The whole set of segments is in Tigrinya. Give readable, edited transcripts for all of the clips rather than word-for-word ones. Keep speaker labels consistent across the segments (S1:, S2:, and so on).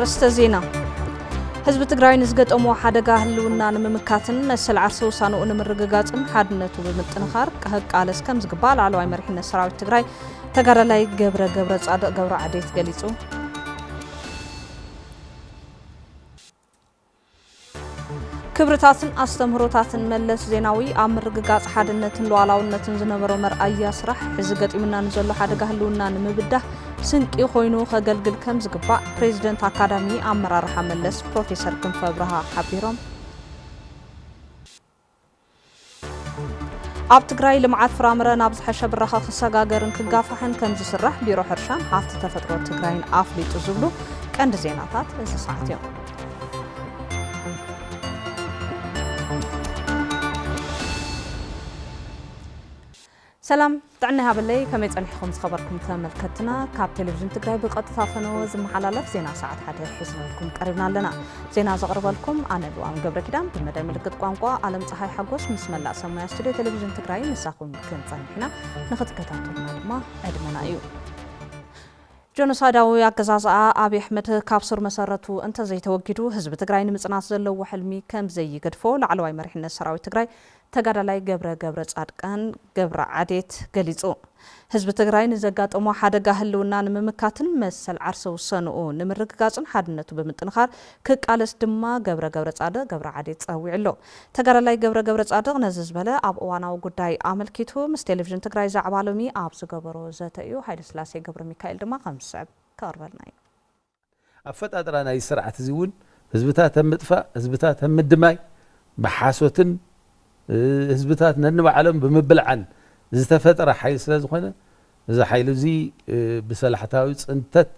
S1: أرستزينا حزب تግራይ ንዝገጠሞ ሓደጋ ህልውና ንምምካትን መሰል ዓርሰ ውሳነኡ ንምርግጋጽን ሓድነቱ ብምጥንኻር ከህቃለስ ከም ዝግባእ ላዕለዋይ መሪሕነት ሰራዊት ትግራይ ተጋዳላይ ገብረ ጻድቕ ገብረ ዓዴት ገሊጹ። ክብርታትን አስተምህሮታትን መለስ ዜናዊ ኣብ ምርግጋጽ ሓድነትን ሉዓላውነትን ዝነበሮ መርኣያ ስራሕ ሕዚ ገጢምና ንዘሎ ሓደጋ ህልውና ንምብዳህ ስንቂ ኮይኑ ከገልግል ከም ዝግባእ ፕሬዝደንት አካዳሚ አመራርሓ መለስ ፕሮፌሰር ክንፈ ብርሃ ሓቢሮም። ኣብ ትግራይ ልምዓት ፍራምረ ናብ ዝሓሸ ብራኸ ክሰጋገርን ክጋፋሕን ከም ዝስራሕ ቢሮ ሕርሻን ሃፍቲ ተፈጥሮ ትግራይን ኣፍሊጡ ዝብሉ ቀንዲ ዜናታት እዚ ሰዓት እዮም። سلام تعنا هبلي كم يتصنحكم خبركم تملكتنا كاب تلفزيون تقرأ بقطع فنو زمحلالف زينا ساعات حدا حسنكم قربنا لنا زينا زغرب لكم أنا دوام قبل كده بمدام ملكت قوانقوا عالم صحي حقوس بسم الله سماه استوديو تلفزيون تقرأ مساكم كن صنحنا ناخذ كتابتنا ما أدمنا أيو جنوسايداوي አገዛዝ አብይ አሕመድ ካብሱር መሰረቱ እንተ ዘይተወግዱ ህዝብ ትግራይ ንምጽናት ዘለዎ ሕልሚ ከም ዘይገድፎ ላዕለዋይ መሪሕነት ሰራዊት ትግራይ ተጋዳላይ ገብረ ጻድቃን ገብረ ዓዴት ገሊጹ። ህዝብ ትግራይ ንዘጋጠሞ ሓደጋ ህልውና ንምምካትን መሰል ዓርሰ ውሳነኡ ንምርግጋጽን ሓድነቱ ብምጥንኻር ክቃለስ ድማ ገብረ ጻድቕ ገብረ ዓዴት ጸዊዕሎ። ተጋዳላይ ገብረ ጻድቕ ነዚ ዝበለ ኣብ እዋናዊ ጉዳይ ኣመልኪቱ ምስ ቴሌቪዥን ትግራይ ዛዕባ ሎሚ ኣብ ዝገበሮ ዘተ እዩ። ሃይለ ስላሴ ገብረ ሚካኤል ድማ ከምስዕብ ከቕርበልና እዩ።
S2: ኣፈጣጥራ ናይ ስርዓት እዚ እውን ህዝብታት ምጥፋእ ህዝብታት ምድማይ ብሓሶትን ህዝብታት ነንባዕሎም ብምብልዓን ዝተፈጠረ ሓይል ስለ ዝኾነ እዚ ሓይል እዚ ብሰላሕታዊ ጽንተት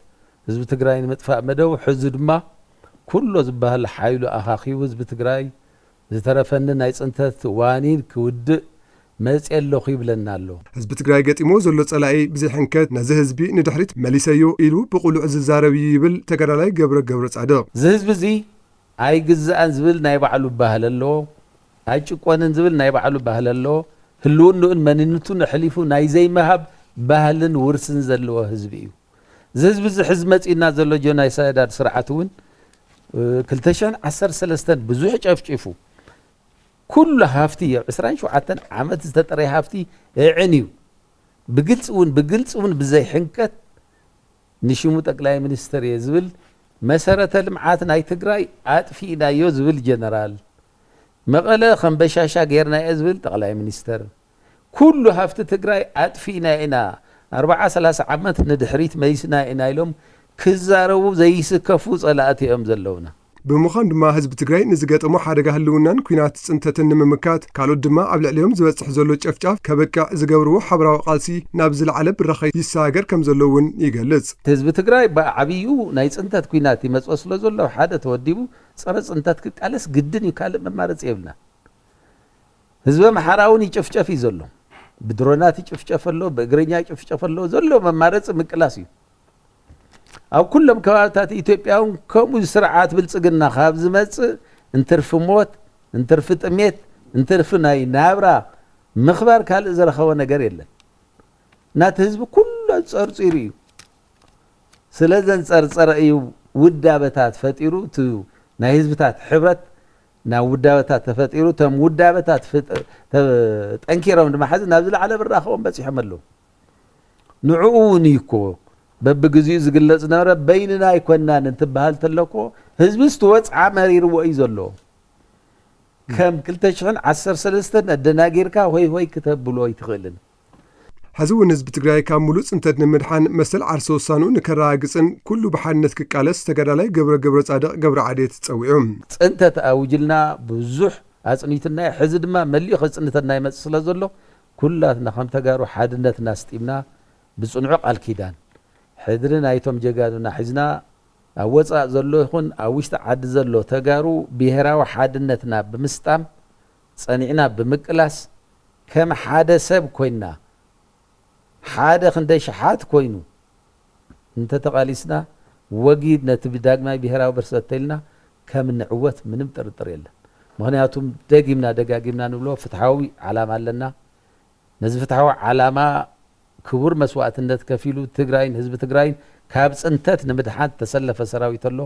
S2: ህዝቢ ትግራይ ንምጥፋእ መደው ሕዚ ድማ ኩሉ ዝበሃል ሓይሉ ኣኻኺቡ ህዝቢ ትግራይ ዝተረፈኒ ናይ ጽንተት ዋኒን ክውድእ መጽየለኹ ይብለና ኣሎ።
S3: ህዝቢ ትግራይ ገጢሞ ዘሎ ጸላኢ ብዘይሕንከት ነዚ ህዝቢ ንድሕሪት መሊሰዮ ኢሉ ብቁሉዕ ዝዛረብ ይብል ተጋዳላይ ገብረ ጻድቕ።
S2: እዚ ህዝቢ እዚ ኣይግዛእን ዝብል ናይ ባዕሉ ባህል ኣለዎ። ኣይጭቆንን ዝብል ናይ ባዕሉ ባህል ኣለዎ። ህልውንኡን መንነቱን ሕሊፉ ናይ ዘይመሃብ ባህልን ውርስን ዘለዎ ህዝቢ እዩ። እዚ ህዝቢ እዚ ሕዚ መጺና ዘሎ ጆኖሳይዳድ ስርዓት እውን 2013 ብዙሕ ጨፍጪፉ ኩሉ ሃፍቲ 27 ዓመት ዝተጠረየ ሃፍቲ እዕን እዩ። ብግልጽ እውን ብዘይ ሕንቀት ንሽሙ ጠቅላይ ሚኒስትር እየ ዝብል መሰረተ ልምዓት ናይ ትግራይ ኣጥፊእናዮ ዝብል ጀነራል መቐለ ከም በሻሻ ጌርና እየ ዝብል ጠቅላይ ሚኒስትር ኩሉ ሃፍቲ ትግራይ ኣጥፊእና ኢና 40-30 ዓመት ንድሕሪት መይስና ኢና ኢሎም ክዛረቡ ዘይስከፉ ጸላእቲ እዮም ዘለውና።
S3: ብምዃን ድማ ህዝቢ ትግራይ ንዝገጠሞ ሓደጋ ህልውናን ኩናት ጽንተትን ንምምካት ካልኦት ድማ ኣብ ልዕሊኦም ዝበጽሕ ዘሎ ጨፍጫፍ ከበቃ ዝገብርዎ ሓበራዊ ቃልሲ ናብ ዝለዓለ ብራኸ ይሰጋገር ከም ዘሎ እውን ይገልጽ።
S2: ህዝቢ ትግራይ ብዓብዩ ናይ ጽንተት ኩናት ይመጽኦ ስለ ዘሎ ሓደ ተወዲቡ ጸረ ጽንተት ክቃለስ ግድን እዩ። ካልእ መማረጽ የብልና። ህዝቢ ኣምሓራውን ይጭፍጨፍ እዩ ዘሎ፣ ብድሮናት ይጭፍጨፍ ኣሎ፣ ብእግረኛ ይጭፍጨፍ ኣሎ። ዘሎ መማረጽ ምቅላስ እዩ። ኣብ ኩሎም ከባቢታት ኢትዮጵያውን ከምኡ ስርዓት ብልጽግና ካብ ዝመጽእ እንትርፊ ሞት እንትርፊ ጥሜት እንትርፊ ናይ ናብራ ምኽባር ካልእ ዝረኸቦ ነገር የለን። ናቲ ህዝቢ ኩሉ ጸርጺሩ እዩ። ስለዘን ጸርጸረ እዩ ውዳበታት ፈጢሩ እቲ ናይ ህዝብታት ሕብረት ናብ ውዳበታት ተፈጢሩ ቶም ውዳበታት ጠንኪሮም ድማ ሓዚ ናብ ዝለዓለ ብራኸቦም በፂሖም ኣለዉ። ንዕኡ እውን እኮ በብግዚኡ ዝግለጽ ነበረ በይንና ይኮናን እንትበሃል ተለኮ ህዝቢ ዝተወፅዓ መሪርዎ እዩ ዘሎ። ከም 2013 ኣደናጊርካ ሆይ ክተብሎ ይትኽእልን።
S3: ሕዚ እውን ህዝቢ ትግራይ ካብ ሙሉእ ጽንተት ንምድሓን መሰል ዓርሰ ውሳነኡ ንከረጋግጽን ኩሉ ብሓድነት ክቃለስ ተጋዳላይ ገብረ ጻድቕ ገብረ ዓዴት ጸዊዖም።
S2: ጽንተት ኣውጅልና ብዙሕ ኣጽኒትና ሕዚ ድማ መሊኡ ክጽንተትና ይመጽእ ስለ ዘሎ ኩላትና ከም ተጋሩ ሓድነትና ስጢምና ብጽኑዕ ቃል ኪዳን ሕድሪ ናይቶም ጀጋኑና ሒዝና ኣብ ወፃእ ዘሎ ይኹን ኣብ ውሽጢ ዓዲ ዘሎ ተጋሩ ብሄራዊ ሓድነትና ብምስጣም ጸኒዕና ብምቅላስ ከም ሓደ ሰብ ኮይና ሓደ ክንደይ ሸሓት ኮይኑ እንተተቃሊስና ወጊድ ነቲ ዳግማይ ብሄራዊ ብርሰት ተይልና ከም ንዕወት ምንም ጥርጥር የለን። ምክንያቱም ደጋጊምና ንብሎ ፍትሓዊ ዓላማ ኣለና። ነዚ ፍትሓዊ ዓላማ ክቡር መስዋዕትነት ከፊሉ ትግራይን ህዝቢ ትግራይን ካብ ጽንተት ንምድሓን ተሰለፈ ሰራዊት ኣሎ።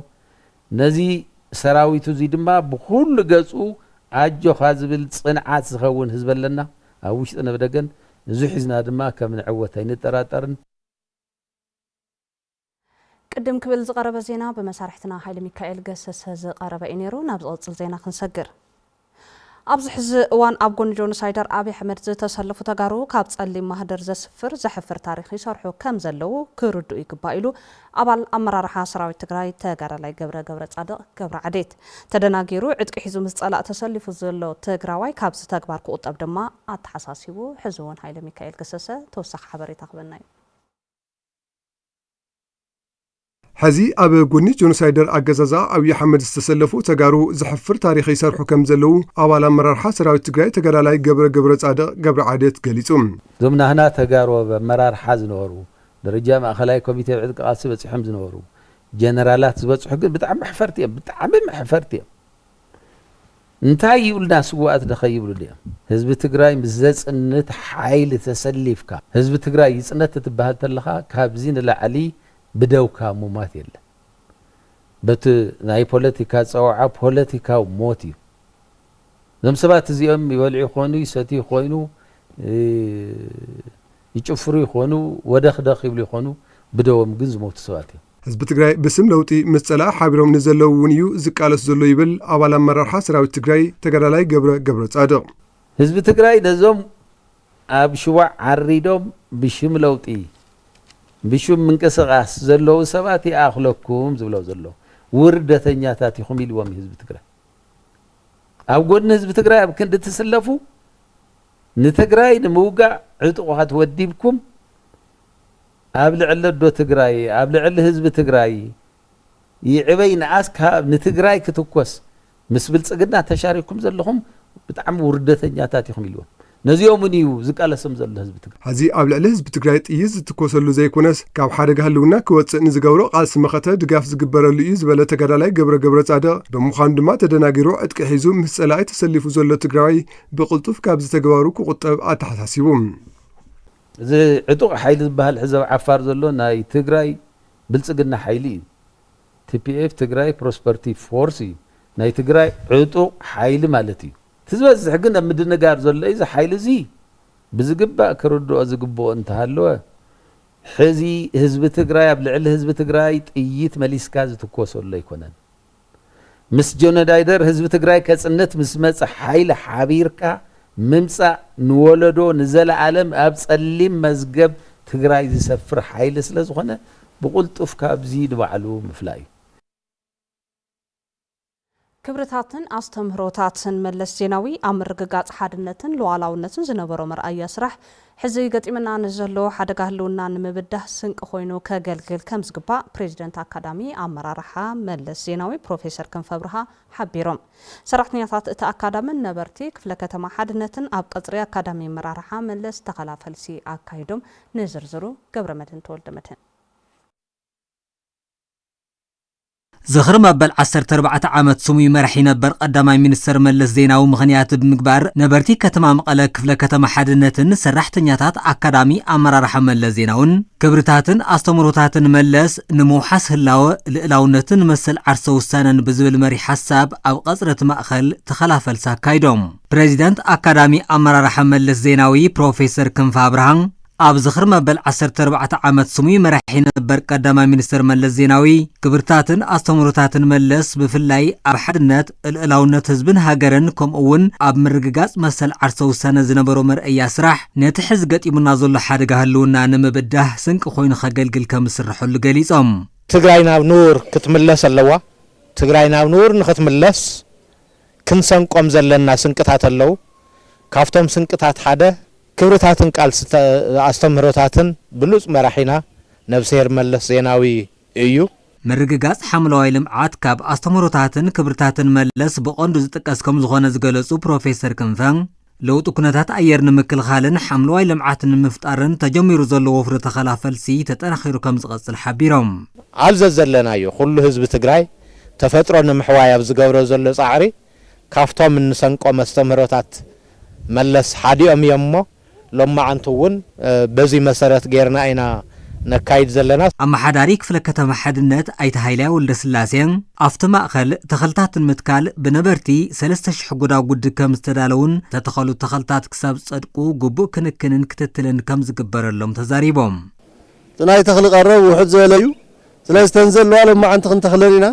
S2: نزي سراويتو زي دما بكل قصو عجو خازبل صنعات زخون حزب لنا اوش انا بدغن زو حزنا دما كم نعوتين نطراطرن
S1: قدم كبل زقرب زينا بمسارحتنا حيل ميكائيل قسس زقرب إنيرو نابزقصل زينا خنسجر أبز حز وان أبغون جونسايدر أبي حمد تسلف تجارو كابس اللي مهدر زسفر زحفر تاريخي صرحو كم زلو كردو يقبايلو أبال أمرار حاسراوي تجراي تجار لاي جبر صادق جبر عديت تدناجيرو عدك حزو مسألة تسلف زلو تجراوي كابس تجبر كوت أبدما أتحساسيو حزوان حيل ميكائيل قسس توسخ حبري تقبلناي
S3: حزي أب قني جونسايدر أجازا أو يحمد استسلفوا تجارو زحفر تاريخي صرحو كم زلو أول مرار حسراوي تجراي تجار لاي جبر صادق جبر عديت قليتهم
S2: ضمن هنا تجارو مرار حز نورو درجة ما خلاي كوميتي عدك قاسبة حمز نورو جنرالات زبط حق بتعم حفرتي انتهي يقولنا سوات دخيل ولدي حزب تجراي مزز انت حيل تسلفك حزب تجراي يصنت تبهل تلخا كابزين لعلي بدوكا مومات يلا بت ناي بوليتيكا صوعا بوليتيكا موتي زم سبات زيهم يولعي خونو يساتي خوينو يچفرو يخونو ودخدخ يبلي خونو بدوم جنز موت سواتي
S3: حزب تجراي بسم لوطي مسألة حابرهم نزلوا ونيو زقالس زلو يبل أول مرة حسراوي تجراي تجرالاي جبر صادق
S2: حزب تجراي دزوم أبشوا عريدوم بشم لوطي بشوم منقسقاس زلو سباتي اخلكم زبلو زلو وردتنياتاتي خميل وم حزب تجراي اب غون حزب تجراي اب كند تسلفو نتجراي نموقع عطوات وديبكم اب لعل دو تجراي اب لعل حزب تجراي يعبين اسكا نتجراي كتكوس مسبل صقنا تشاريكم زلهم بتعم وردتنياتاتي خميل وم نزيوم نيو زقاله سم زل حزب تجراي
S3: حزي ابل على حزب تجراي طيز تكوسلو زي كونس كاب حدغ هلونا كوص نزغورو قالس مخته دغاف زغبرلو يز بلا تجرالاي جبر صادق بمخان دما تدناغيرو عدق حيزو مسلاي تسلفو زلو تجراي بقلطف كاب زتغبارو كقطب اتحساسيبوم
S2: زي عطق حيل بهال حزب عفار زلو ناي تجراي بلصقنا حيلي تي بي اف تجراي بروسبرتي فورسي ناي تجراي عطق حيل مالتي تزبز حقنا مدنقار زل إذا حيل زي بزقبا كردو أزقبو انتهالو حزي حزب تجراي أبلعل حزب تجراي تقيت مليسكاز تكوسو اللي يكونن مس جونا دايدر حزب تجراي كسنت مسمص حيل حبيركا ممصا نولدو نزل عالم أبصليم مزقب تجراي زسفر حيل سلازخونه بقلطف كابزيد بعلو مفلاي
S1: كبرتاتن أستمهروتاتن ملس زيناوي أمرقاق حادنتن لوعلاونتن زنبرو مرأي سرح حزي قطيمنا نزلو حدقه لونا نمبده سنق خوينو كاقلقل كمزقبا بريزيدنت أكادامي أمرارحا ملس زيناوي بروفيسور كنفبرها حبيروم سرحتنياتات اتا أكادامن نبرتي كفلكتما حادنتن أب قطري أكادامي مرارحا ملس تخلافلسي أكايدوم نزرزرو قبرمتن تولدمتن
S4: زخر مبل 14 عامت سمي مرحي نبر قدامي منستر ملس زيناو مغنيات بمقبار نبرتي كتما مقاله كفله كتما حدنتن سرحتنياتات اكادامي امرارح ملس زيناون كبرتاتن استمروتاتن ملس نموحس هلاو للاونتن مسل عرسو سنن بزبل مري حساب او قصرت ماخل تخلافل ساكايدوم بريزيدنت اكادامي امرارح ملس زيناوي بروفيسور كنف ابراهام أب زخر مبل 14 عامت سمي مرحي نبر قدامي منستر ملس زيناوي كبرتاتن استمروتاتن ملس بفلاي أب حدنت الألاونت هزبن هاجرن كم أون أب مرقاق مسل عرسو سنة زنبرو مرأي سرح نتحز قد يمنازل حدقه هلونا نمبده سنك خوين خقلقل كمسرحو اللقاليزم
S5: تقراينا بنور كتملس اللوا تقراينا بنور نختملس كنسان قوم زلنا سنكتات اللو كافتم سنكتات حده كبرتاتن قال استمروتاتن بلوص مراحينا نفسير ملس زيناوي ايو
S4: مرقاق حملوي لمعات كاب استمروتاتن كبرتاتن ملس بقوندو زتقاس كم زغونه زغلصو بروفيسور كنفان لو تكونتات اير نمكل خالن حملوي لمعاتن مفتارن تجميرو زلو وفر تخلافلسي تطنخيرو كم زقصل حبيروم
S5: عززلنايو كل حزب تግራይ تفطرو نمحوايا بزغبرو زلو صعري كافتوم نسنقو مستمروتات ملس حاديوم يمو لما عنتون بزي مسارات غيرنا اينا ነካይድ ዘለና
S4: ኣመሓዳሪ ክፍለ ከተማ ሓድነት ኣይተ ሃይለ ወልደስላሴን ኣብቲ ማእኸል ተኽልታትን ምትካል ብነበርቲ 3000 ጉዳጉድ ከም ዝተዳለውን ተተኸሉ ተኽልታት ክሳብ ጸድቁ ግቡእ ክንክንን ክትትልን ከም ዝግበረሎም ተዛሪቦም
S6: ናይ ተኽሊ ቀረብ ውሕድ ዝበለዩ ስለዚ ተንዘለዋ ለማዓንቲ ክንተኽለኒና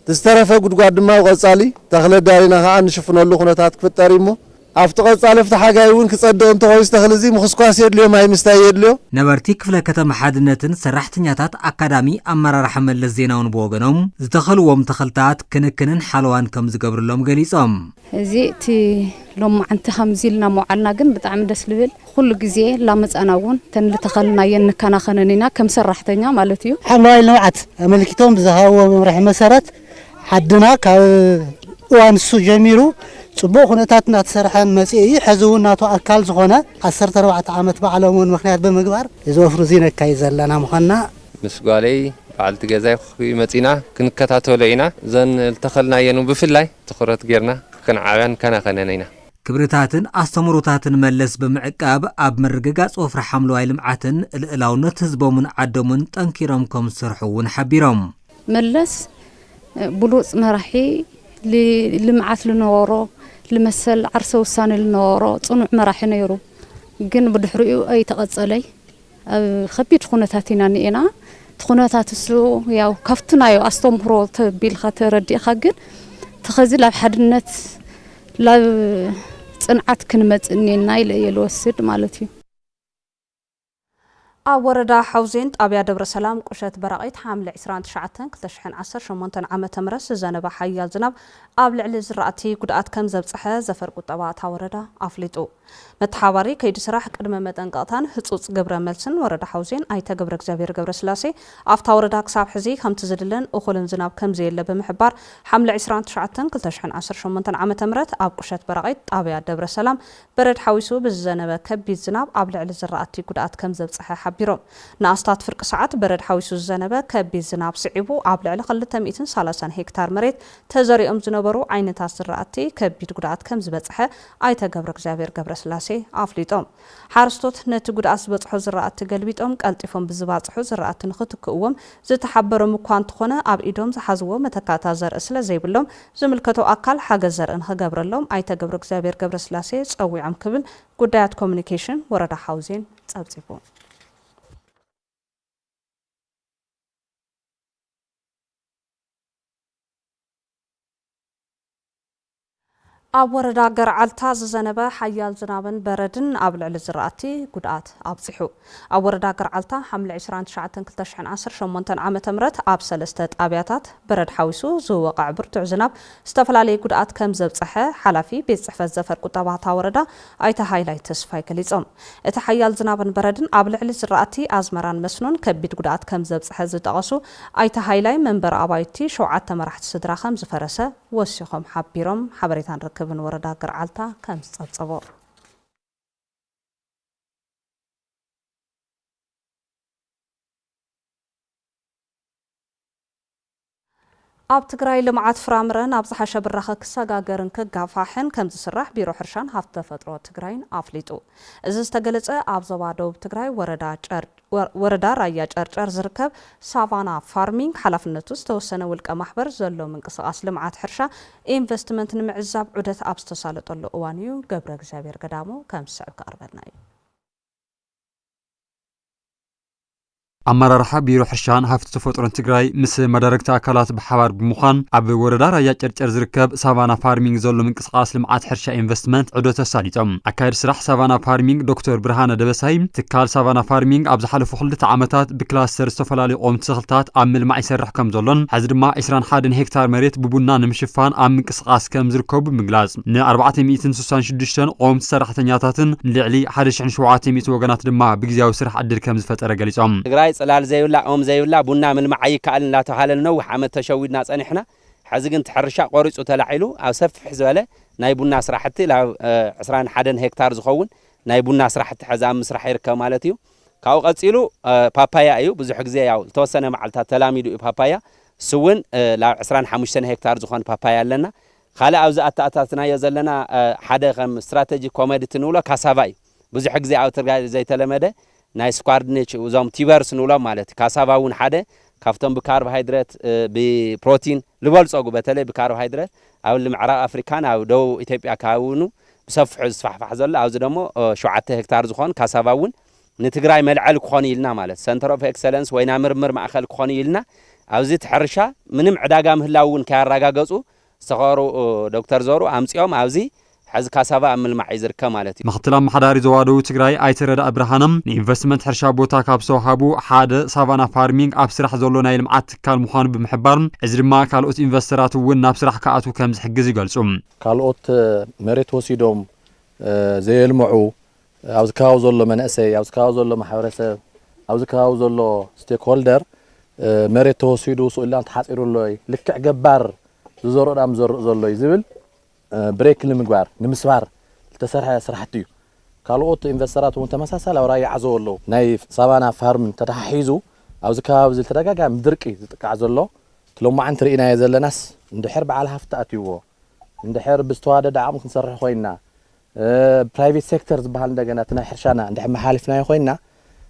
S6: ተስተረፈ ጉድጓድ ድማ ቆጻሊ ተኽለ ዳሪና ከዓ ንሽፍነሉ ኩነታት ክፍጠር እሞ ኣብቲ ቆጻሊ ፍታ ሓጋይ እውን ክጸድቕ እንተኾይስ ተኽሊ እዚ ምኽስኳስ የድልዮ ማይ ምስታይ የድልዮ
S4: ነበርቲ ክፍለ ከተማ ሓድነትን ሰራሕተኛታት ኣካዳሚ ኣመራርሓ መለስ ዜናውን ብወገኖም ዝተኸልዎም ተኽልታት ክንክንን ሓለዋን ከም ዝገብርሎም ገሊጾም
S7: እዚ እቲ ሎማዓንቲ ከምዚ ኢልና መዋዕልና ግን ብጣዕሚ ደስ ልብል ኩሉ ግዜ ላመፃና እውን ተን ልተኸልናየን ንከናኸነኒና ከም ሰራሕተኛ ማለት እዩ
S8: ሓምለዋይ ልምዓት ኣመልኪቶም ብዝሃብዎ መምርሒ መሰረት ሓድና ካብ እዋንሱ ጀሚሩ ጽቡቕ ኩነታት እናተሰርሐን መጽኢ ሕዚ እውን ናቱ ኣካል ዝኾነ 14 ዓመት ባዕሎምን ምክንያት ብምግባር ዝወፍሩ ዚነካይ ዘለና ምዃንና
S9: ምስ ጓለይ በዓልቲ ገዛይ መጺና ክንከታተሎ ኢና ዘን ልተኸልናየን ብፍላይ ትኹረት ጌርና ክንዓብያን ከናኸነና ኢና
S4: ክብርታትን ኣስተምሮታትን መለስ ብምዕቃብ ኣብ ምርግጋጽ ወፍሪ ሓምለዋይ ልምዓትን ልዕላውነት ህዝቦምን ዓዶምን ጠንኪሮም ከም ዝሰርሑ እውን ሓቢሮም
S7: መለስ ብሉጽ መራሒ ልምዓት ልነበሮ لمثل عرسه وسان النورو صنع مراح نيرو جن بدحريو أي تقصلي خبيت خونتاتنا نينا تخونتات السو ياو كفتنا يو أستمرو بالخاطر ردي خاجن تخزي لحدنت لا صنعت كلمة إني نايل يلوسد مالتي
S1: وردة حوزين أبي دبر سلام قشة برقيت حامل 29 كتشحن 18 عام تمرس زنب حيال زنب قبل على زرعتي قدات كم زبصحة زفر قطبات وردة أفلتو متحواري كيد سراح قدم متنقطان هتصوص قبر ملسن وردة حوزين أيتا قبر اكزابير قبر سلاسي أفتا وردة كساب حزي خم تزدلن أخولن زنب كم زي اللي بمحبار حمل 29 كتشحن 18 عام تمرت أب قشة برقيت أبي دبر سلام برد حويسو بالزنب كبي الزنب قبل على زرعتي قدات كم زبصحة بيروم ناستات فرق ساعات برد حويسو الزنبة كبي الزناب صعيبو قبل على قلة 230 هكتار مريت تزاري زنبرو عين تاسراتي كبي قدات كم زبصحة أيتا قبر اكزابير قبر سلاسي أفليتهم حارستوت نتقود أسبت حزرات قلبيتهم قلتفهم بزبات حزرات نختكوهم زتحبروا مكان تخونا أب إيدهم زحزوا متكاتا زر أسلا زي بلهم زملكتو أقل حاجة زر إنها قبر لهم أيتا قبر اكزابير قبر سلاسي تسوي عم قبل قدات كوميونيكيشن ورد حوزين تسبسيبون أب وردا قرعلتا زنبا حيال زنابن بردن أبل على زرعتي قدات أبصحو أب وردا قرعلتا حمل 29 كلتشحن 18 عام تمرت أب سلستة أبياتات برد حويسو زو وقع برتع زناب استفلالي قدات كم زبصحة حلفي بيت صحفة زفر قطاباتا وردا أيتا هايلايت تسفاي كليزم اتحيال زنابن بردن أبل على زرعتي أزمران مسنون كبيت قدات كم زبصحة زتقاسو أيتا هايلاي منبر أبايتي شوعات تمرحت صدراخم زفرسة وسيخم حبيرم حبريتان ركب بن وردا قرعلتا كم تصبو أب تقرأي لمعات فرامرن أبزح شبرخ كساقاقرن كقافاحن كم زسرح بيرو حرشان هفت فترة تقرأين أفليتو إذا استقلت أبزوادو بتقرأي وردا رايا جرجر زركب سافانا فارمينج حلفنتوس توسنا ولك محبر زلو من قصاص لمعات حرشة إنفستمنت نمعزاب عدة أبستسالة اللو أوانيو قبرك زابير قدامو كم سعوك أربدناي
S10: أمرارح بيرو حرشان هفت تفوترن تقراي مس مداركتا أكالات بحوار بمخان عب وردا رايا جرجر زركب سافانا فارمينج زلو من قصاص لمعات حرشة إنفستمنت عدة تساليتم أكاير سرح سافانا فارمينج دكتور برهانة دبسايم تكال سافانا فارمينج أبز حلفو خلت عامتات بكلاستر سفلالي قوم تسخلتات عمل معي سرح كم زلون حزر ما 21 هكتار مريت ببنان مشفان عم قصاص كم زركب مجلاز ن 466 قوم تسرح تنياتاتن لعلي 1700 وجنات دما بجزاو سرح عدل كم زفتر جاليتم
S11: صلال زيولا أم زيولا بنا من معي كألنا تحال النوح عم تشوينا صنحنا حزقن تحرشا قريص وتلعيلو أو سف حزوله نايبونا سرحتي لا 21 هكتار زخون نايبونا سرحت حزام مسرح يركب مالتيو كاو قصيلو بابايا أيو بزح جزء ياو توصلنا مع التلاميذ بابايا سون لا 25 هكتار زخون بابايا لنا خلا أوز أتاتنا يزلنا حدا خم استراتيجي كوميدي تنولا كاسافاي بزح جزء أو ترجع زي تلمده ናይ ስኳር ድንች እዞም ቲበርስ ንብሎም ማለት ካሳቫ እውን ሓደ ካብቶም ብካርቦሃይድሬት ብፕሮቲን ዝበልጸጉ በተለይ ብካርቦሃይድሬት ኣብ ምዕራብ ኣፍሪካን ኣብ ደቡብ ኢትዮጵያ ካውኑ ብሰፊሑ ዝስፋሕፋሕ ዘሎ ኣብዚ ደሞ 7 ሄክታር ዝኾን ካሳቫ እውን ንትግራይ መልዓል ክኾን ኢልና ማለት ሰንተር ኦፍ ኤክሰለንስ ወይና ምርምር ማእከል ክኾን ኢልና ኣብዚ ትሕርሻ ምንም ዕዳጋ ምህላው እውን ከያረጋገጹ ዝተኸሩ ዶክተር ዞሩ ኣምጽኦም ኣብዚ حز كاسافا أمل معي زركا مالتي
S10: مختلف محداري زوادو تجراي أيترد أبراهانم إنفستمنت حرشا بوتا كابسو هابو حاد سافانا فارمينج أبسرح زولو نايل معات كالمخان بمحبارن إزرما كالوت إنفستراتو ون أبسرح كاتو كمز حجزي قالسوم
S12: كالوت مريت وسيدوم زي المعو أوزكاو زولو منأسي أوزكاو زولو محورسة أوزكاو زولو ستيك هولدر مريت وسيدو سؤالان تحاسيرو لوي لكع جبار زورو دام زولو يزبل بريك المقبار نمسوار التسرح سرحتيو كالوت إنفسترات ومتمساسة وراي عزولو ناي سافانا فارم تتحيزو أو زكاو زل ترقاقا مدركي تقعزولو تلو ما عن ترينا يزل ناس ندحر بعال هفتاتيو ندحر بستوادة دعم كنسرح خوينا برايفيت سيكتورز بحال دقنا تنحرشانا ندحر محالفنا يخوينا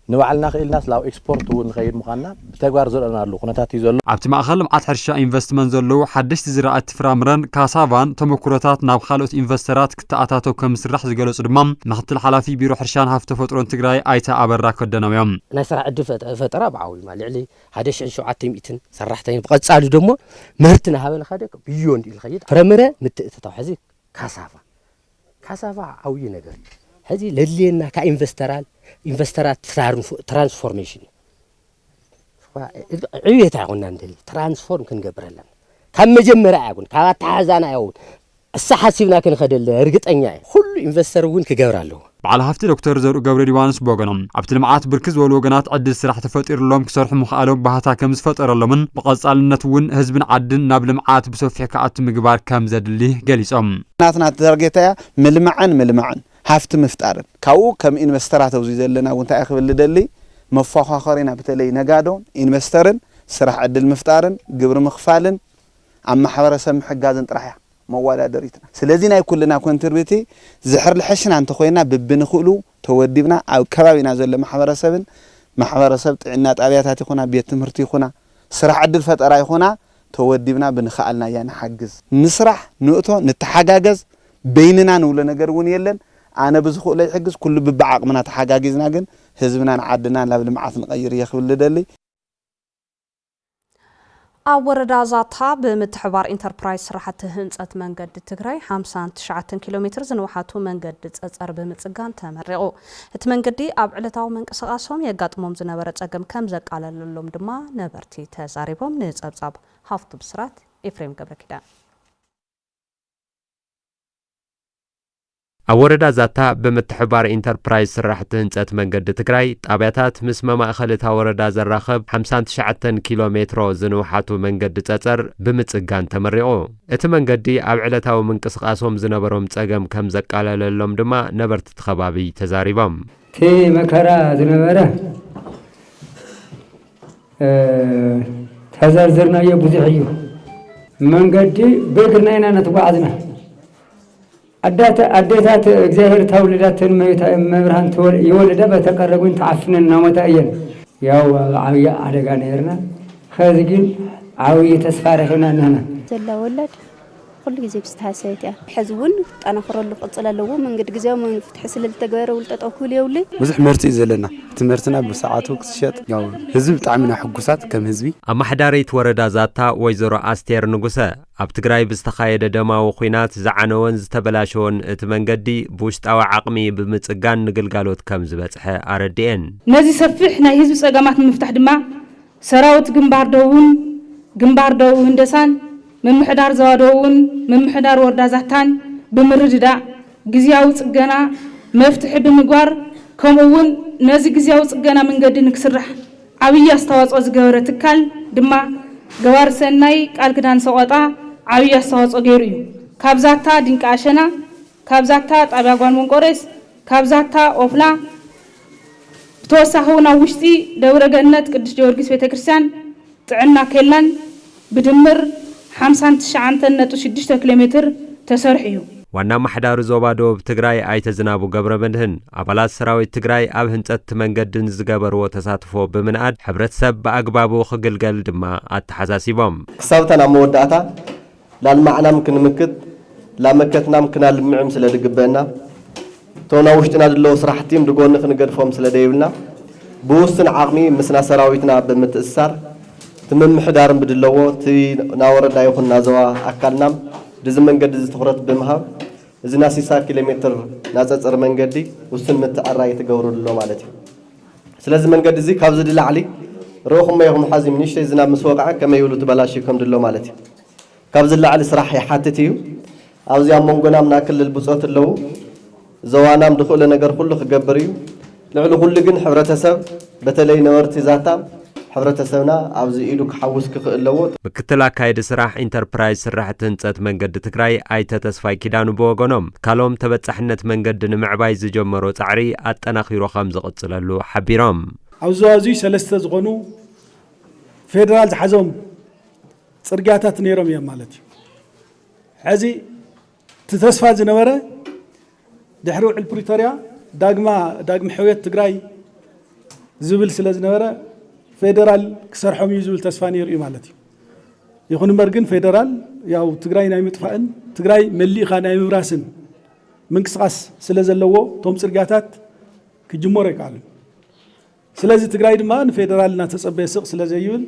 S12: نوعلنا خيل ناس لاو اكسبورت ونخير مخانا بتغوار زولنا له قناتاتي زولو
S10: عبت ماخل معات حرشا انفستمنت زولو حدشت زراعه فرامرن كاسافان تمكرتات ناب خالوت انفسترات كتاتاتو كمسرح زغلص دمام مختل حلافي بيرو حرشان هاف تفطرون تግራይ ايتا ابرا كدنويم
S13: ናይ ስራሕ ዕድል ፈጠራ ብዓዊ ማልዕሊ 1700 ሰራሕተኛ ብቀጻሉ ደሞ ምህርትና ሃበና ካደ ቢዮን ኢል ኸይድ ፍረምረ ምትእተታው ሕዚ ካሳቫ ዓዊ ነገር ሕዚ ለሊና ኢንቨስተራት ትራንስፎርሜሽን عيوت عقولنا ندلي ترانسفورم كنقبرلنا كم مجمرة عقول كات حزانة عقول السحاسيبنا كنخدل رقطنيا كل إنفستر وين كجبرالو
S10: على هفتي دكتور زور جبر ديوانس بوغنم عبد المعات بركز ولوغنات عدل سراح تفطر لهم كسرح مخالهم بهتا كم فطر لمن بقصالنا ون حزب عدل نابل معات بسوفي كات مقبار كم زاد اللي جالسهم
S14: ناتنا درجتها ملمعن هفت مفتار كاو كم إنفسترات وزيد لنا وانت أخذ اللي دلي مفاخرين بتلي نجادون إنفسترن سرح عدل مفتارن جبر مخفالن عم حوار سم حجازن طرحه موال دريتنا سلازينا كلنا كونتربيتي زحر الحشن عن تخوينا ببنخلو تودينا أو كبابنا زل محور سبت عنات أبيات هاتيخونا بيت مرتيخونا سرح عدل فترة يخونا تودينا بنخالنا يعني حجز نسرح نقطة نتحجز بيننا نقول نجرون يلن أنا بزخو لي حجز كل ببعق منا تحجزنا جن حزبنا عدنا لابد معاث نغير ياخذ لدلي
S1: أوردا زاتها بمتحوار انتربرايز سرحت هنصت منقد تግራይ 59 كيلومتر زنوحاتو منقد تصر بمصغان تمرقو اتمنقدي اب علتاو منقسقاسهم يغاطموم زنبره صقم كم زقالللهم دما نبرتي تزاريبوم نصبصاب حفظ بسرات إفريم قبركيدان
S15: أوردا زاتا بمتحبار انتربرايز سرحت هنصت منقد تግራይ طابياتات مسمى ماخلت أوردا زراخب 59 كيلومتر زنوحاتو منقد تصر بمصغان تمرقو ات منقدي اب علتاو منقسقاسهم زنبروم صقم كم زقالللهم دما نبرت تخبابي تزاريبم
S16: تي مكرا زنبره تزرزرنا يبوزحيو منقدي بقرنا نتقعدنا أديتات إجزاهر تولدات مبرهان يولد بتقربون تعفننا متأين ياو عوية على جانيرنا خازجين عوية تسفارخنا هنا
S17: زلا ولد كل جزء بستحسيته حزون أنا خرّل فصل اللو من قد جزء من فتح سل التجار والتأكل يولي
S18: مزح مرتي زلنا تمرتنا بساعات وكسشت ياو هزب تعملنا حقوسات كم هزبي
S15: أما حداريت وردا زاتا ويزرو أستير نجوسة أبتقراي بستخايد دما وخينات زعنون زتبلاشون اتمنقدي بوشت أو عقمي بمتسقان نقل قالوت كم زبتح أردين
S19: نازي سفحنا هزب سقامات من مفتح دما سراوت جنبار دون دسان من محدار زوادون من محدار وردا زهتان بمرددا جزياو صقنا مفتح بمقوار كمون نازي جزياو صقنا من قد نكسرح عوية استواصو زغبره تكال دما جوار سناي قال كدان سوطا عوية استواصو غيريو كابزاتا دينك عشنا كابزاتا طابياغون منقورس كابزاتا اوفلا بتوسخونا وشتي دورة جنة قدس جورجيس بيتكريستيان طعنا كيلان بدمر 59.6 كيلومتر تسرحيو
S15: ዋና ማሕዳሩ ዞባ ደቡብ ትግራይ ኣይተ ዝናቡ ገብረ መድህን ኣባላት ሰራዊት ትግራይ ኣብ ህንጸት መንገድን ዝገበርዎ ተሳትፎ ብምንኣድ ሕብረተሰብ ብኣግባቡ ክግልገል ድማ ኣተሓሳሲቦም
S6: ክሳብተን ኣብ መወዳእታ ላልማዕናም ክንምክት ላመከትናም ክናልምዕም ስለ ዝግበአና ቶና ውሽጥና ዘለዎ ስራሕቲም ድጎን ክንገድፎም ስለ ደይብልና ብውስን ዓቕሚ ምስና ሰራዊትና ብምትእሳር ትምምሕዳርን ብድለዎ እቲ ናወረዳ ይኹን ናዘዋ ኣካልናም ድዚ መንገዲ ዝትኹረት ብምሃብ እዚ ና 60 ኪሎ ሜትር ናፀፅር መንገዲ ውስን ምትዕራይ ትገብሩሎ ማለት እዩ ስለዚ መንገዲ እዚ ካብዚ ድላዕሊ ርኹም ይኹም ሓዚም ንሽተይ ዝናብ ምስ ወቅዐ ከመይ ይብሉ ትበላሽኩም ድሎ ማለት እዩ ካብዚ ላዕሊ ስራሕ ይሓትት እዩ ኣብዚ ኣብ መንጎናም ና ክልል ብፆት ኣለዉ ዘዋናም ድኽእለ ነገር ኩሉ ክገብር እዩ ልዕሊ ኩሉ ግን ሕብረተሰብ በተለይ ነበርቲ ዛታ ሕብረተሰብና ኣብዚ ኢዱ ክሓውስ ክኽእለዎ
S15: ምክትል ኣካይዲ ስራሕ ኢንተርፕራይዝ ስራሕቲ ህንፀት መንገዲ ትግራይ ኣይተ ተስፋይ ኪዳኑ ብወገኖም ካሎም ተበጻሕነት መንገዲ ንምዕባይ ዝጀመሮ ጻዕሪ ኣጠናኺሩ ከም ዝቕጽለሉ ሓቢሮም
S20: ኣብዚ ኣዝዩ ሰለስተ ዝኾኑ ፌደራል ዝሓዞም ጽርግያታት ነይሮም እዮም ማለት እዩ ሕዚ ተስፋ ዝነበረ ድሕሪ ውዕል ፕሪቶሪያ ዳግሚ ሕውየት ትግራይ ዝብል ስለ ዝነበረ ፌደራል ክሰርሖም እዩ ዝብል ተስፋ ነይሩ እዩ ማለት እዩ ይኹን እምበር ግን ፌደራል ያው ትግራይ ናይ ምጥፋእን ትግራይ መሊእኻ ናይ ምብራስን ምንቅስቃስ ስለ ዘለዎ ቶም ጽርግያታት ክጅመሩ ይከኣሉ ስለዚ ትግራይ ድማ ንፌደራል እናተጸበየ ስቕ ስለ ዘይብል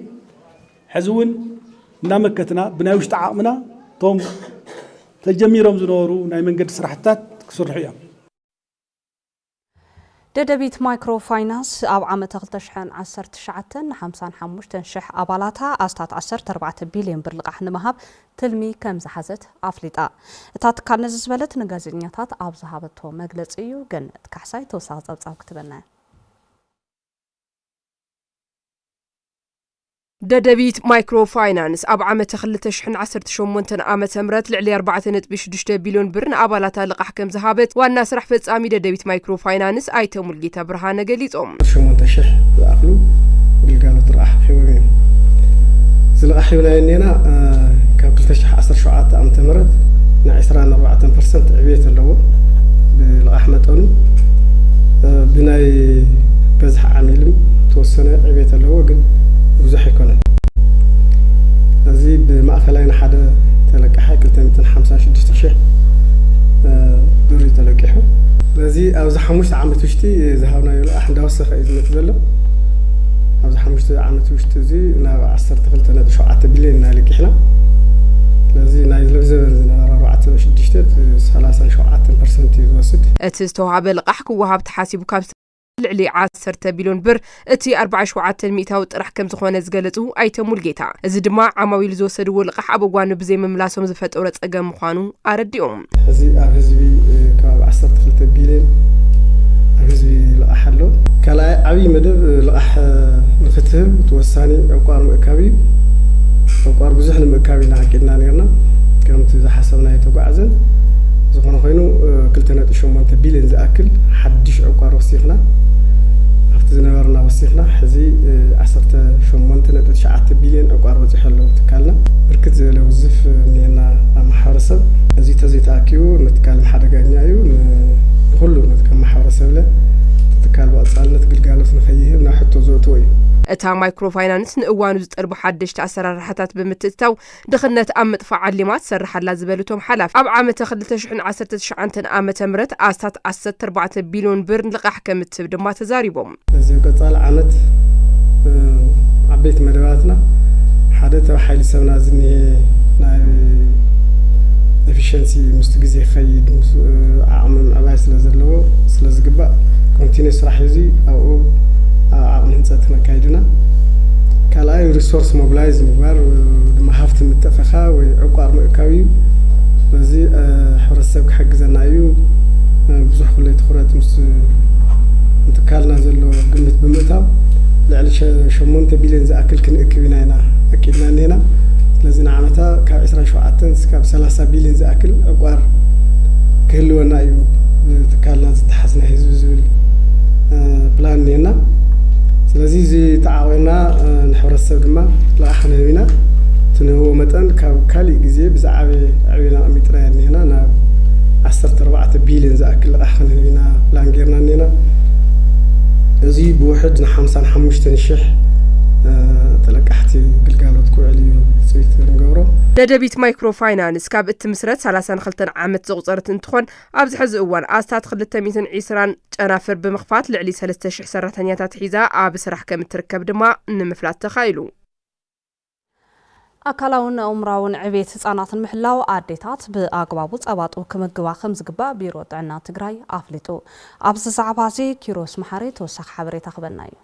S20: ሕዚ እውን እናመከትና ብናይ ውሽጢ ዓቕምና ቶም ተጀሚሮም ዝነበሩ ናይ መንገዲ ስራሕትታት ክስርሑ እዮም
S1: ደደቢት ማይክሮ ፋይናንስ ኣብ ዓመት 2019 55,000 ኣባላታ ኣስታት 14 ቢልዮን ብር ልቓሕ ንምሃብ ትልሚ ከም ዝሓዘት ኣፍሊጣ እታ ትካል ነዚ ዝበለት ንጋዜጠኛታት ኣብ ዝሃበቶ መግለፂ እዩ ገነት ካሕሳይ ተወሳኺ ጸብጻብ ክትበና
S21: ደደቢት ማይክሮ ፋይናንስ ኣብ ዓመት 2018 ዓመተ ምህረት ልዕሊ 4.6 ቢልዮን ብር ንኣባላታ ልቓሕ ከም ዝሃበት ዋና ስራሕ ፈጻሚ ደደቢት ማይክሮ ፋይናንስ ኣይተ ሙልጌታ ብርሃነ ገሊጾም
S22: 8,000 ዝኣኽሉ ግልጋሎት ረኣሕ ሒቦም እዮም ዝልቓሕ ሂብናየኒና ካብ 2017 ዓመተ ምህረት ን24% ዕብየት ኣለዎ ብልቓሕ መጠኑ ብናይ በዝሒ ዓሚልም ተወሰነ ዕብየት ኣለዎ ግን ብዙሕ ይኮነን እዚ ብማእኸላይና ሓደ ተለቃሐ 256,000 ብር ተለቂሑ ስለዚ ኣብዚ 5 ዓመት ውሽጢ ዝሃብናዮ ልቓሕ እንዳወሰኸ እዩ ዝመጽእ ዘሎ ኣብዚ 5 ዓመት ውሽጢ እዚ ናብ 12.7 ቢልዮን እናለቂሕና ስለዚ ናይ ለብዘበን ዝነበረ 4.6 37% እዩ ዝወስድ
S21: እቲ ዝተዋሃበ ልቓሕ ክወሃብ ተሓሲቡ ካብ ልዕሊ 10 ቢልዮን ብር እቲ 47 ሚእታዊ ጥራሕ ከም ዝኾነ ዝገለጹ ኣይተ ሙልጌታ እዚ ድማ ዓማዊል ዝወሰድዎ ልቓሕ ኣብ እዋኑ ብዘይምምላሶም ዝፈጠረ ጸገም ምዃኑ ኣረዲኦም
S22: እዚ ኣብ ህዝቢ ካብ 12 ቢልዮን ኣብ ህዝቢ ልቓሕ ኣሎ ካልኣይ ዓብዪ መደብ ልቓሕ ንኽትህብ ተወሳኒ ዕቋር ምእካብ እዩ ዕቋር ብዙሕ ንምእካብ ኢና ዓቂድና ነርና ከምቲ ዝሓሰብና የተጓዓዘን ዝኾነ ኮይኑ 2.8 ቢልዮን ዝኣክል ሓድሽ ዕቋር ወሲኽና ኣብቲ ዝነበርና ወሲኽና ሕዚ 18.9 ቢልዮን ዕቋር በፂሑ ኣለዎ ትካልና ብርክት ዝበለ ውዝፍ እኒአና ኣብ ማሕበረሰብ እዚ ተዘይተኣኪቡ ንትካል ሓደገኛ እዩ ንኩሉ ንትካል ማሕበረሰብ ለ ትካል ብቐጻልነት ግልጋሎት ንኸይህብ ናብ ሕቶ ዘእትዎ እዩ
S21: እታ ማይክሮ ፋይናንስ ንእዋኑ ዝጠርቡ ሓደሽቲ ኣሰራርሓታት ብምትእታው ድኽነት ኣብ ምጥፋዕ ዓሊማት ሰርሓላ ዝበለቶም ሓላፊ ኣብ ዓመት 2019 ዓመተ ምህረት ኣስታት 14 ቢልዮን ብር ልቓሕ ከም እትህብ ድማ ተዛሪቦም
S22: እዚ ቀጻሊ ዓመት ዓበይቲ መደባትና ሓደ ተባሂሉ ሰብና ዝኒሄ ናይ ኤፊሽንሲ ምስቲ ግዜ ክኸይድ ዓቕሚ ምዕባይ ስለ ዘለዎ ስለ ዝግባእ ኮንቲኒው ስራሕ እዚ ኣብኡ ዓቕሚ ህንፀት ነካይድና ካልኣይ ሪሶርስ ሞቢላይዝ ምግባር ድማ ሃፍቲ ምትእኽኻ ወይ ዕቋር ምእካብ እዩ በዚ ሕብረተሰብ ክሕግዘና እዩ ብዙሕ ኩለይ ትኹረት ምስ እንትካልና ዘሎ ግምት ብምእታው ልዕሊ 8 ቢልዮን ዝኣክል ክንእክብ ኢና ኢና ኣቂድና እኒአና ስለዚ ንዓመታ ካብ 27 እስካብ 30 ቢልዮን ዝኣክል ዕቋር ክህልወና እዩ ትካልና ዝተሓዝነ ህዝቢ ዝብል ፕላን እኒአና ስለዚ እዚ ተዓቒብና ንሕብረተሰብ ድማ ልቓሕ ክንህብ ኢና ትንህቦ መጠን ካብ ካሊእ ግዜ ብዛዕባ ዕብየና ኣሚጥና እኒአና ናብ لانجيرنا نينا ازي بوحد نحمسان حمشتن شح تلقحتي قلقالات كوعلي صيت نقورو
S21: ددبيت مايكرو فاينانس كاب اتمسرت 32 عامت زغصرت انتخون ابز حز اوان استات 220 ጨናፍር بمخفات لعلي 3000 ሰራተኛታት ሒዛ ኣብ ስራሕ ከም ትርከብ ድማ ንምፍላት ተኻይሉ
S1: አካላውን ኡምራውን ዕቤት ህፃናትን ምሕላው አዴታት በአግባቡ ጸባጡ ከመግባ ከም ዝግባ ቢሮ ጥዕና ትግራይ አፍሊጡ ኣብዚ ዛዕባዚ ኪሮስ መሐሪ ተወሳኺ ሓበሬታ ክበናዩ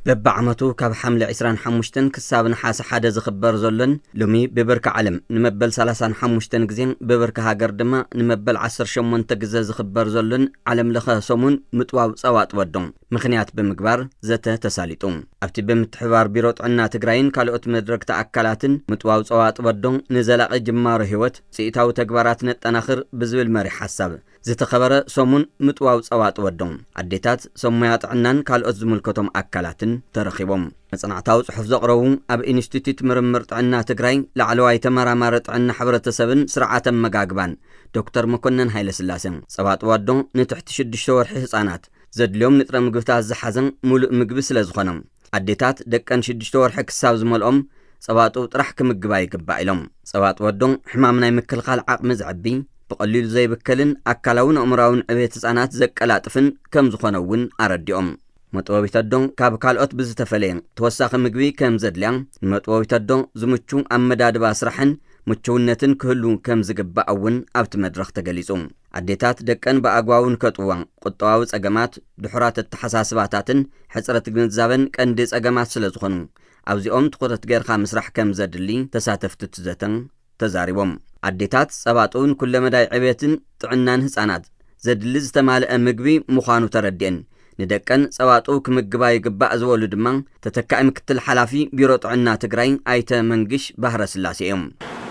S2: በብዓመቱ ካብ ሓምለ 25 ክሳብ ነሓስ 1 ዝኽበር ዘሎን ሎሚ በበርካ ዓለም ንመበል 35 ግዜ በበርካ ሃገር ድማ ንመበል 18 ግዜ ዝኽበር ዘሎን ዓለም ለኸ ሰሙን ምጥዋው ጸዋጥ ወዶም ምኽንያት ብምግባር ዘተ ተሳሊጡ ኣብቲ ብምትሕባር ቢሮ ጥዕና ትግራይን ካልኦት መድረክቲ ኣካላትን ምጥዋው ጸዋጥ ወዶም ንዘላቂ ጅማሮ ህይወት ጽኢታዊ ተግባራት ነጠናኽር ብዝብል መሪ ሓሳብ ዝተኸበረ ሰሙን ምጥዋው ጸዋጥ ወዶም ኣዴታት ሰሙያ ጥዕናን ካልኦት ዝምልከቶም ኣካላትን ተረኺቦም መጽናዕታዊ ጽሑፍ ዘቕረቡ ኣብ ኢንስቲትዩት ምርምር ጥዕና ትግራይ ላዕለዋይ ተመራማሪ ጥዕና ሕብረተሰብን ስርዓተ መጋግባን ዶክተር መኮነን ሃይለስላሴን ጸባጥ ወዶ ንትሕቲ 6 ወርሒ ህፃናት ዘድልዮም ንጥረ ምግብታት ዝሓዘን ሙሉእ ምግቢ ስለ ዝኾኖም ኣዴታት ደቀን 6 ወርሒ ክሳብ ዝመልኦም ጸባጡ ጥራሕ ክምግባ ይግባእ ኢሎም ጸባጥ ወዶ ሕማም ናይ ምክልኻል ዓቕሚ ዝዕቢ بقليل زي بكلن أكلاون أمراون عبيت صانات زكالاتفن كم زخونون أرديهم مطوبيت الدون كابكالوت بزتفلين توساخ مقبي كم زدليان مطوبيت الدون زمتشون أمداد باسرحن متشونتن كهلون كم زقباون أبت مدرخ تقليزون عديتات دكان بأقواون كتوان قطواوز أقامات دحرات التحساسباتاتن حسرة جنزابن كانديز أقامات سلزخونون أوزي تقرت غير خامس رح كم زدلي تساتفت تزتن تزاريبهم عديتات صباطون كل مداي عبيتن طعنان هصانات زدلز تمالئ مغبي مخانو تردين ندكن صباطو كمغبا يغبا زولو دما تتكاي مكتل حلافي بيرو طعنا تግራይ አይተ መንግሽ ባህረ ስላሴም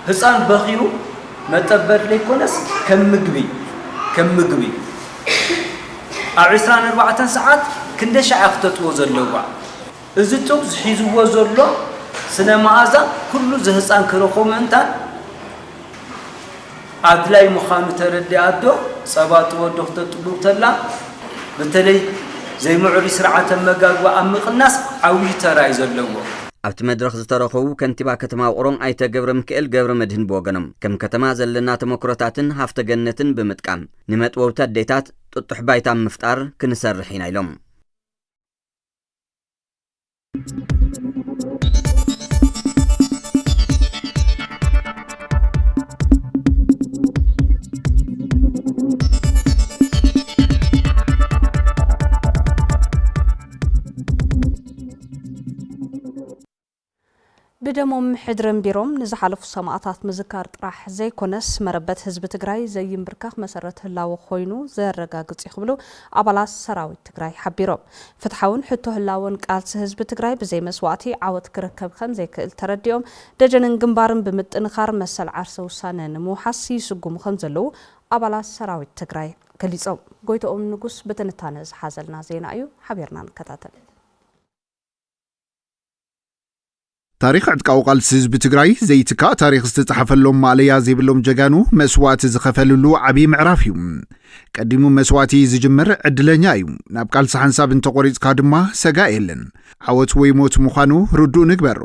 S3: ህፃን በኺሩ መጠበድ ለይኮነስ ከምግቢ ኣብ 24 ሰዓት ክንደሻ ኣፍተጥዎ ዘለዋ እዚ ጡብ ዝሒዝዎ ዘሎ ስነ መዓዛ ኩሉ ዝህፃን ክረኾም እንታን አድላይ ሙኻኑ ተረዳአዶ ጸባጥ ወዶ ተጥቡተላ በተለይ ዘይምዑሪ ስርዓተ መጋግባ አምቅናስ ዓውይ ተራይ ዘለዎ
S2: ኣብቲ መድረኽ ዝተረኸቡ ከንቲባ ከተማ ውቅሮም ኣይተ ገብረ ሚካኤል ገብረ መድህን በወገኖም ከም ከተማ ዘለና ተመክሮታትን ሃፍተ ገነትን ብምጥቃም ንመጥወውታ ዴታት ጥጡሕ ባይታ ምፍጣር ክንሰርሕ ኢና ኢሎም
S1: بدمهم حدرن بيروم نزحلف سماعات مذكر طرح زي كونس مربت حزب تግራይ ዘይምብርካኽ መሰረት ህላው ኮይኑ ዘረጋግጽ ይኽብሉ አባላት ሰራዊት ትግራይ ሓቢሮም ፍትሐውን ሕቶ ህላውን ቃልሲ ህዝብ ትግራይ ብዘይ መስዋዕቲ ዓወት ክረከብ ከም ዘይክእል ተረዲኦም ደጀንን ግንባርን ብምጥንኻር መሰል ዓርሰ ውሳነ ንምውሓስ ይስጉሙ ከም ዘለው አባላት ሰራዊት ትግራይ ገሊጾም ጎይቶኦም ንጉስ በትንታነ ዝሓዘልና ዜና እዩ ሓቢርና ንከታተል
S23: تاريخ عدقاو قالس حزب تግራይ ዘይትካ ታሪክ ዝተጻሕፈሎም ማልያ ዘይብሎም ጀጋኑ መስዋዕቲ ዝኸፈልሉ ዓቢ ምዕራፍ እዩ ቀዲሙ መስዋዕቲ ዝጅምር ዕድለኛ እዩ ናብ ቃልሲ ሓንሳብ እንተቆሪጽካ ድማ ሰጋ የለን ዓወት ወይ ሞት ምዃኑ ርዱእ ንግበር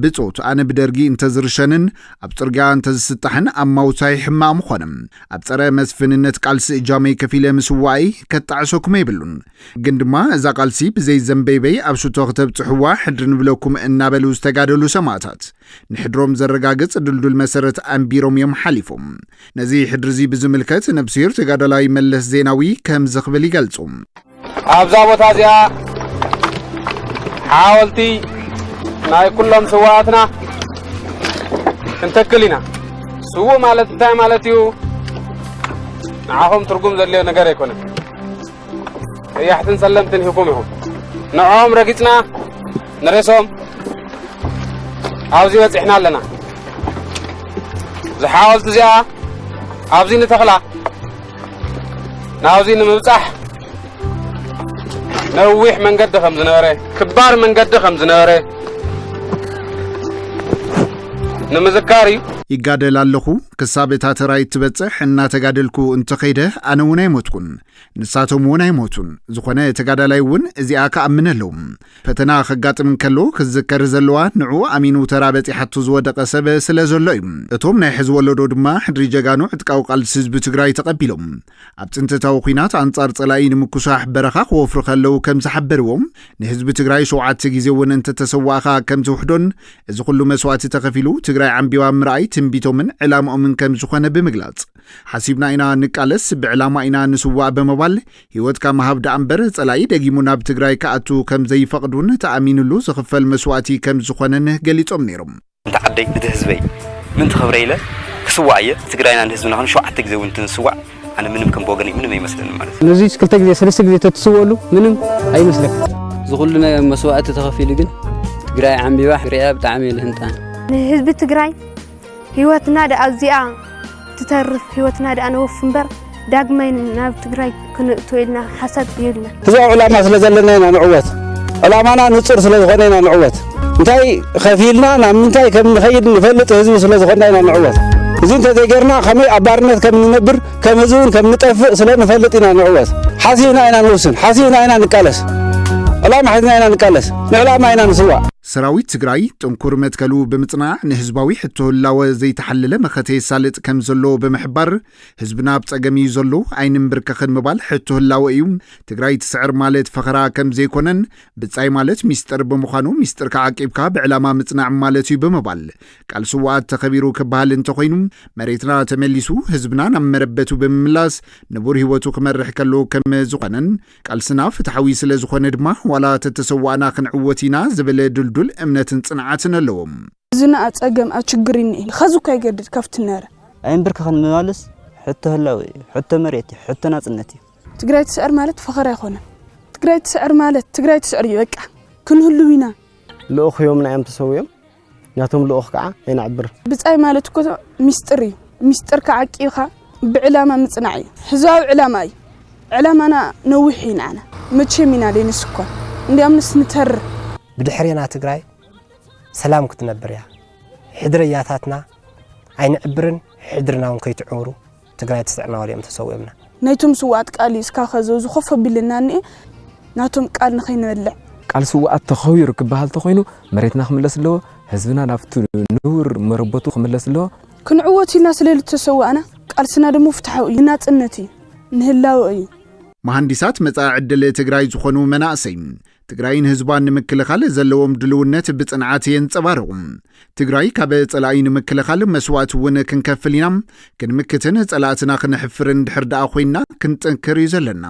S23: ብጾት ኣነ ብደርጊ እንተዝርሸንን ኣብ ጽርግያ እንተዝስጣሕን ኣብ ማውታይ ሕማም ኾነም ኣብ ጸረ መስፍንነት ቃልሲ እጃመይ ከፊለ ምስዋይ ከጣዕሶኩም ይብሉን ግን ድማ እዛ ቃልሲ ብዘይ ዘንበይበይ ኣብ ሽቶ ከተብጽሕዋ ሕድር ንብለኩም እናበሉ ዝተጋደሉ ሰማዕታት ንሕድሮም ዘረጋግጽ ድልዱል መሰረት ኣንቢሮም እዮም ሓሊፎም ነዚ ሕድርዚ ብዝምልከት ነብሲር ተጋዳላይ መለስ ዜናዊ ከም ዝኽብል ይገልጹ
S24: ኣብዛ ቦታ እዚኣ ሓወልቲ ናይ ኩሎም ሰዋዕትና ክንተክል ኢና ስውእ ማለት እንታይ ማለት እዩ ንዓኹም ትርጉም ዘለዎ ነገር ኣይኮነን ቀያሕትን ሰለምትን ሂኩም ኢኹም ንዖም ረጊፅና ንርእሶም ኣብዚ በፂሕና ኣለና ዝሓወልቲ እዚኣ ኣብዚ ንተኽላ ናውዚ ንምብጻሕ ነዊሕ መንገዲ ከም ዝነበረ ክባር መንገዲ ከም ዝነበረ ንምዝካር እዩ
S23: ይጋደል ኣለኹ ክሳብ እታ ተራይ ትበጽሕ እናተጋደልኩ እንተኸይደ ኣነ እውን ኣይሞትኩን ንሳቶም እውን ኣይሞቱን ዝኾነ ተጋዳላይ እውን እዚኣ ከኣምን ኣለዉ ፈተና ከጋጥም ከሎ ክዝከር ዘለዋ ንዑ ኣሚኑ ተራ በፂሓቱ ዝወደቐ ሰብ ስለ ዘሎ እዩ እቶም ናይ ሕዚ ወለዶ ድማ ሕድሪ ጀጋኑ ዕጥቃዊ ቃልሲ ህዝቢ ትግራይ ተቐቢሎም ኣብ ጥንትታዊ ኩናት ኣንጻር ጸላኢ ንምኩሳሕ በረኻ ክወፍሩ ከለዉ ከም ዝሓበርዎም ንህዝቢ ትግራይ 7 ግዜ እውን እንተተሰዋእኻ ከም ዝውሕዶን እዚ ኩሉ መስዋዕቲ ተኸፊሉ ትግራይ ዓንቢባ ምርኣይ ትንቢቶምን ዕላምኦምን ከም ዝኾነ ብምግላጽ ሓሲብና ኢና ንቃለስ ብዕላማ ኢና ንስዋዕ በመባል ህይወትካ መሃብዳ እምበር ጸላኢ ደጊሙ ናብ ትግራይ ከኣቱ ከም ዘይፈቕዱን ተኣሚንሉ ዝኽፈል መስዋዕቲ ከም ዝኾነን ገሊጾም ነይሮም
S4: እንተ ዓደይ እቲ ህዝበይ ምን ትኸብረ ኢለ ክስዋዕ እየ ትግራይና ንህዝብና ኸን 7 ግዜ እውን ትንስዋዕ ኣነ ምንም ከም ቦገን ምንም ኣይመስለኒ ማለት
S5: ነዚ 2 ግዜ 3 ግዜ ተትስወሉ ምንም ኣይመስለክ ዝኹሉ መስዋዕቲ ተኸፊሉ ግን ትግራይ ዓንቢባ ሪኣ ብጣዕሚ ልህንጣን
S8: ህዝቢ ትግራይ ህይወትና ዳኣግዚኣ ትተርፍ ህይወትና ዳኣ ነወፍ እምበር ዳግማይ ናብ ትግራይ ክንእትው ኢልና ሓሳብ የልና
S5: ትዛው ዕላማ ስለ ዘለና ኢና ንዕወት ዕላማና ንጹር ስለ ዝኾነ ኢና ንዕወት እንታይ ከፊልና ናብ ምንታይ ከም ንኸይድ ንፈልጥ ህዝቢ ስለ ዝኾነ ኢና ንዕወት እዚ እንተዘይገርና ከመይ ኣባርነት ከም ንነብር ከም ህዝብን ከም ንጠፍእ ስለ ንፈልጥ ኢና ንዕወት ሓሲብና ኢና ንውስን ሓሲብና ኢና ንቃለስ ዕላማ ሓሲብና ኢና ንቃለስ ንዕላማ ኢና ንስዋዕ
S23: ሰራዊት ትግራይ ጥንኩር መትከሉ ብምጽናዕ ንህዝባዊ ሕቶ ህላወ ዘይተሓለለ መኸተ የሳልጥ ከም ዘሎ ብምሕባር ህዝብና ብጸገም እዩ ዘሎ ኣይንምብርከኽን ምባል ሕቶ ህላወ እዩ ትግራይ ትስዕር ማለት ፈኸራ ከም ዘይኮነን ብጻይ ማለት ሚስጥር ብምዃኑ ሚስጥርካ ዓቂብካ ብዕላማ ምጽናዕ ማለት እዩ ብምባል ቃል ስዋዓት ተኸቢሩ ክበሃል እንተኾይኑ መሬትና ተመሊሱ ህዝብና ናብ መረበቱ ብምምላስ ንቡር ህይወቱ ክመርሕ ከሎ ከም ዝኾነን ቃልስና ፍትሓዊ ስለ ዝኾነ ድማ ዋላ ተተሰዋዕና ክንዕወት ኢና ዝበለ ድልዱል እምነትን ጽንዓትን ኣለዎም
S9: ዝና አጸገም አችግሪኒ خذوك يجدد كفت النار
S25: ኣይንብርከኽን ምባልስ ሕቶ ህላዊ ሕቶ መሬት ሕቶ ናጽነትይ
S9: ትግራይ ትስዕር ማለት ፈኸራ ይኾነ ትግራይ ትስዕር ማለት ትግራይ ትስዕር ይበቃ ክንህልውና
S5: ልኡኽ ዮምና እዮም ተሰውዮም ናቶም ልኡኽ ከዓ ኣይናዕብር
S9: ብጻይ ማለት እኮ ሚስጥር እዩ ሚስጥር ከዓቂኻ ብዕላማ ምጽናዕ እዩ ህዝባዊ ዕላማ እዩ ዕላማና ነዊሕ ይናና መቼሚና ደንስኮ እንዲያም ንስንተር
S26: بدحرينا تግራይ ሰላም ክትነብር ያ ሕድርያታትና ኣይንዕብርን ሕድርናውን ከይትዑሩ ትግራይ ትስዕና ወልዮም ተሰውየምና
S9: ናይቶም ስዋዓት ቃል እስካ ኸዘው ዝኸፈ ቢልናኒ ናቶም ቃል ንኸይንበልዕ
S27: ቃል ስዋዓት ተኸቢሩ ክበሃል ተኾይኑ መሬትና ክምለስ ኣለዎ ህዝብና ናብቱ ንውር መረበቱ ክምለስ ኣለዎ
S9: ክንዕወት ኢልና ስለል ተሰዋዕና ቃልስና ደሞ ፍትሓዊ እዩ ናጽነት እዩ ንህላው እዩ
S23: መሃንዲሳት መጻኢ ዕድል ትግራይ ዝኾኑ መናእሰይ ትግራይን ህዝባን ንምክልኻል ዘለዎም ድልውነት ብጽንዓት የንጸባርቑ ትግራይ ካብ ጸላኢ ንምክልኻል መስዋዕት እውን ክንከፍል ኢና ክንምክትን ጸላእትና ክንሕፍርን ድሕር ደኣ ኮይና ክንጥንክር እዩ ዘለና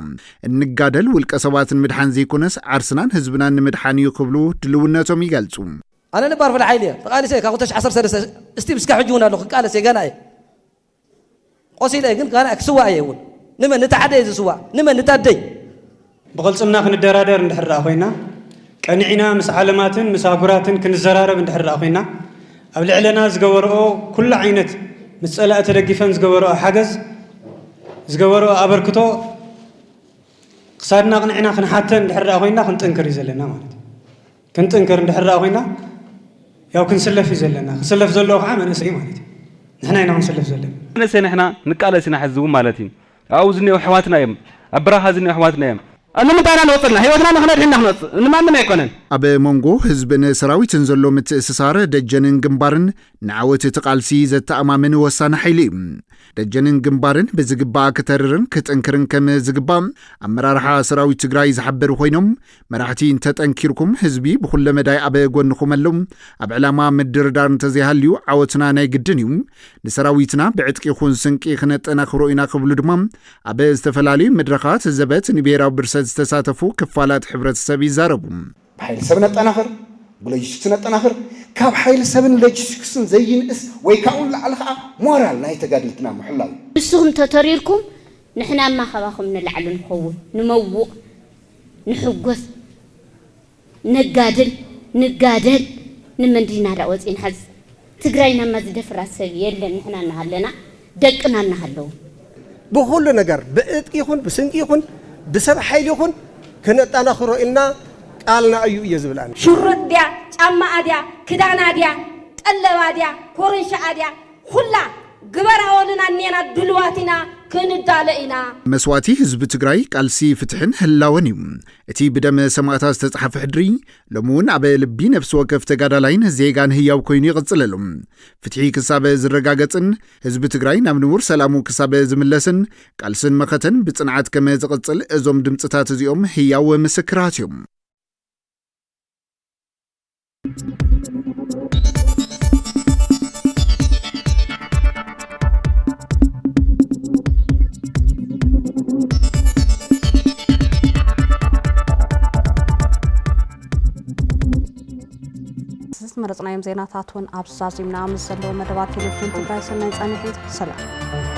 S23: እንጋደል ውልቀ ሰባትን ምድሓን ዘይኮነስ ዓርስናን ህዝብናን ንምድሓን እዩ ክብሉ ድልውነቶም ይገልጹ
S28: أنا نبار في العائلة تقالي كاغوتش 10 سنة استيب سكا حجونا لو قال سي غناي قصيله كن كان اكسوا ايون نمن نتعدي زسوا نمن نتعدي
S29: بقلصنا كندرادر ندحرا خوينا قنعنا مس علاماتن مساغراتن كنزرارب ندحرا خوينا اب لعلنا زغورو كل عينت مسألة تدقفن زغورو حجز زغورو ابركتو قصادنا قنعنا كنحاتن ندحرا خوينا كنطنكر يزلنا مالت كنطنكر ندحرا خوينا ያው ክንሰለፍ ይዘለና ክንሰለፍ ዘለው ዓመን እሰይ ማለት ንሕና ኢና ክንሰለፍ ዘለና
S30: ነሰና ንሕና ንቃለስና ሕዝቡ ማለት እዩ አውዝኔው ሕዋትና እዮም አብራሃ ዝኔው ሕዋትና እዮም እንምጣና ንወፅልና ህይወትና ንኽነድሕና ክንወፅ ንማንም ኣይኮነን
S23: ኣብ መንጎ ህዝብን ሰራዊትን ዘሎ ምትእስሳር ደጀንን ግንባርን ንዓወት ተቃልሲ ዘተኣማምን ወሳነ ሓይሊ እዩ ደጀንን ግንባርን ብዝግባእ ክተርርን ክጥንክርን ከም ዝግባእ ኣመራርሓ ሰራዊት ትግራይ ዝሓብር ኮይኖም መራሕቲ እንተጠንኪርኩም ህዝቢ ብኩለ መዳይ ኣብ ጎንኹም ኣለው ኣብ ዕላማ ምድርዳር እንተዘይሃልዩ ዓወትና ናይ ግድን እዩ ንሰራዊትና ብዕጥቂ ይኹን ስንቂ ክነጠናኽሮ ኢና ክብሉ ድማ ኣብ ዝተፈላለዩ መድረኻት ዘበት ንብሔራዊ ብርሰት ዝተሳተፉ ክፋላት ሕብረተሰብ ይዛረቡ
S31: بحيل سبنا التناخر بلوجستنا التناخر كاب حيل سبن لوجستكسن زين اس ويكاون لعلها مورال ناي تقادلتنا محلال
S32: بسهم تتريركم نحنا ما خواكم نلعل نخون نموق نحقث نقادل نمندينا رأوزين حز تقرأينا ما زدفر السبيل لأن نحنا نهلنا دقنا نهلو
S31: بقول نجار بقيت يخون بسنك يخون بسبب حيل يخون كنا التناخر إلنا قالنا أيو يزبلان
S32: شرط ديا جامع ديا كدانا ديا قلبا ديا كورنشا ديا
S6: ኩላ ግበራውንና እኔና ድልዋቲና ክንዳለኢና
S23: መስዋዕቲ ህዝቢ ትግራይ ቃልሲ ፍትሕን ህላወን እዩ እቲ ብደመ ሰማዕታት ዝተጻሕፈ ሕድሪ ሎሚ እውን ኣብ ልቢ ነፍሲ ወከፍ ተጋዳላይን ዜጋን ህያው ኮይኑ ይቕጽል ኣሎ ፍትሒ ክሳበ ዝረጋገጽን ህዝቢ ትግራይ ናብ ንቡር ሰላሙ ክሳበ ዝምለስን ቃልስን መኸተን ብጽንዓት ከመ ዝቕጽል እዞም ድምጽታት እዚኦም ህያው ምስክራት እዮም
S1: مرزنا يوم زيناتاتون أبزازي من عام الزلو مدوات تلفون تبراي سنة سنة سلام